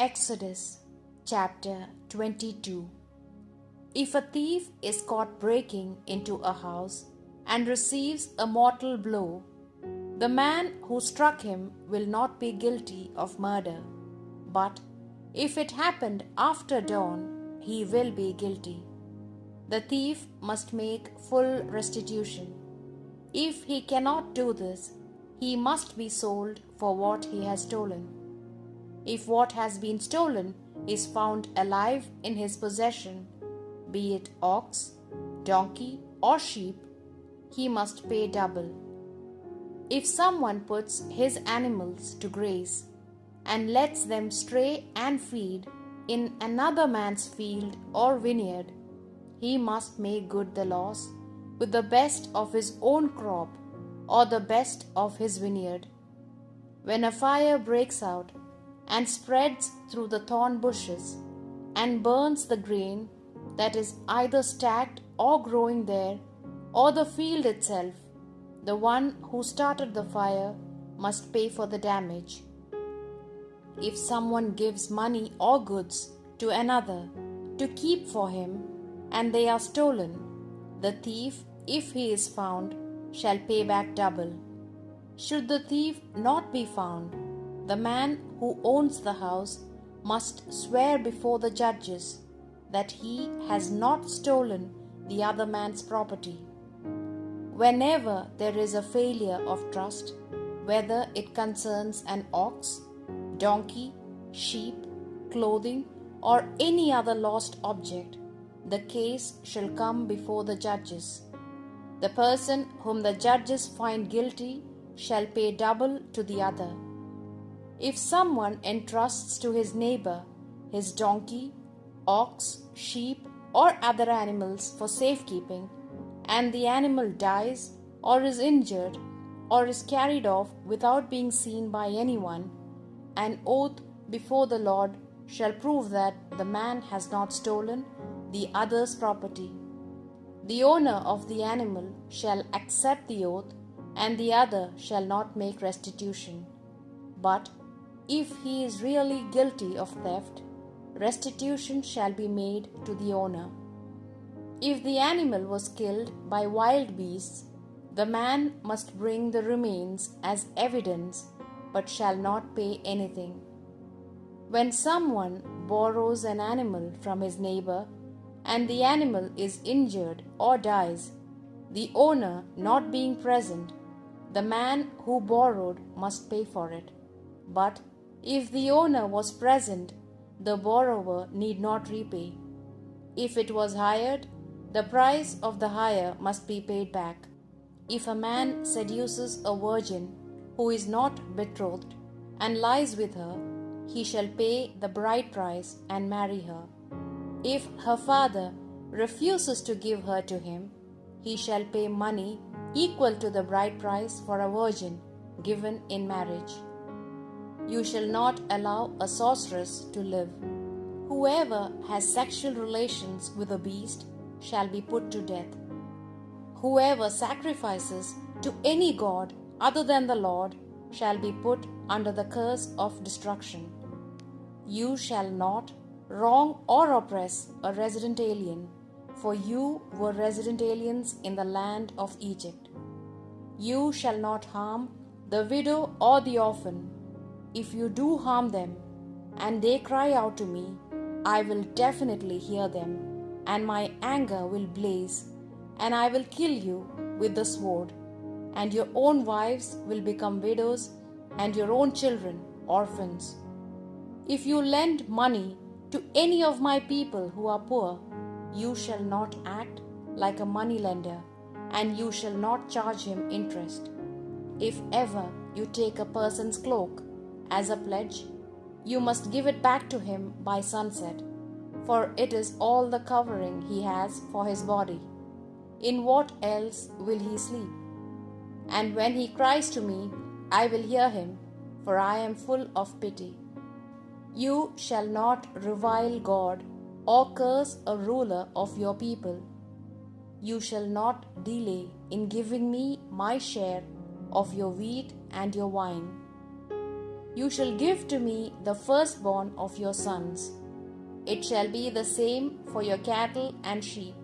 Exodus chapter 22. If a thief is caught breaking into a house and receives a mortal blow, the man who struck him will not be guilty of murder, but if it happened after dawn, he will be guilty. The thief must make full restitution. If he cannot do this, he must be sold for what he has stolen. If what has been stolen is found alive in his possession, be it ox, donkey, or sheep, he must pay double. If someone puts his animals to graze and lets them stray and feed in another man's field or vineyard, he must make good the loss with the best of his own crop or the best of his vineyard. When a fire breaks out and spreads through the thorn bushes and burns the grain that is either stacked or growing there, or the field itself, the one who started the fire must pay for the damage. If someone gives money or goods to another to keep for him, and they are stolen, the thief, if he is found, shall pay back double. Should the thief not be found, the man who owns the house must swear before the judges that he has not stolen the other man's property. Whenever there is a failure of trust, whether it concerns an ox, donkey, sheep, clothing, or any other lost object, the case shall come before the judges. The person whom the judges find guilty shall pay double to the other. If someone entrusts to his neighbor his donkey, ox, sheep, or other animals for safekeeping, and the animal dies or is injured or is carried off without being seen by anyone, an oath before the Lord shall prove that the man has not stolen the other's property. The owner of the animal shall accept the oath, and the other shall not make restitution. But if he is really guilty of theft, restitution shall be made to the owner. If the animal was killed by wild beasts, the man must bring the remains as evidence, but shall not pay anything. When someone borrows an animal from his neighbor, and the animal is injured or dies, the owner not being present, the man who borrowed must pay for it. But if the owner was present, the borrower need not repay. If it was hired, the price of the hire must be paid back. If a man seduces a virgin who is not betrothed and lies with her, he shall pay the bride price and marry her. If her father refuses to give her to him, he shall pay money equal to the bride price for a virgin given in marriage. You shall not allow a sorceress to live. Whoever has sexual relations with a beast shall be put to death. Whoever sacrifices to any god other than the Lord shall be put under the curse of destruction. You shall not wrong or oppress a resident alien, for you were resident aliens in the land of Egypt. You shall not harm the widow or the orphan. If you do harm them, and they cry out to me, I will definitely hear them, and my anger will blaze, and I will kill you with the sword, and your own wives will become widows, and your own children orphans. If you lend money to any of my people who are poor, you shall not act like a moneylender, and you shall not charge him interest. If ever you take a person's cloak as a pledge, you must give it back to him by sunset, for it is all the covering he has for his body. In what else will he sleep? And when he cries to me, I will hear him, for I am full of pity. You shall not revile God or curse a ruler of your people. You shall not delay in giving me my share of your wheat and your wine. You shall give to me the firstborn of your sons. It shall be the same for your cattle and sheep.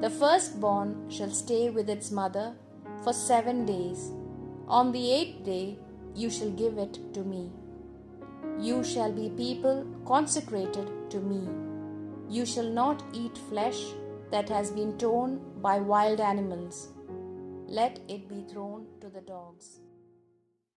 The firstborn shall stay with its mother for 7 days. On the 8th day you shall give it to me. You shall be people consecrated to me. You shall not eat flesh that has been torn by wild animals. Let it be thrown to the dogs.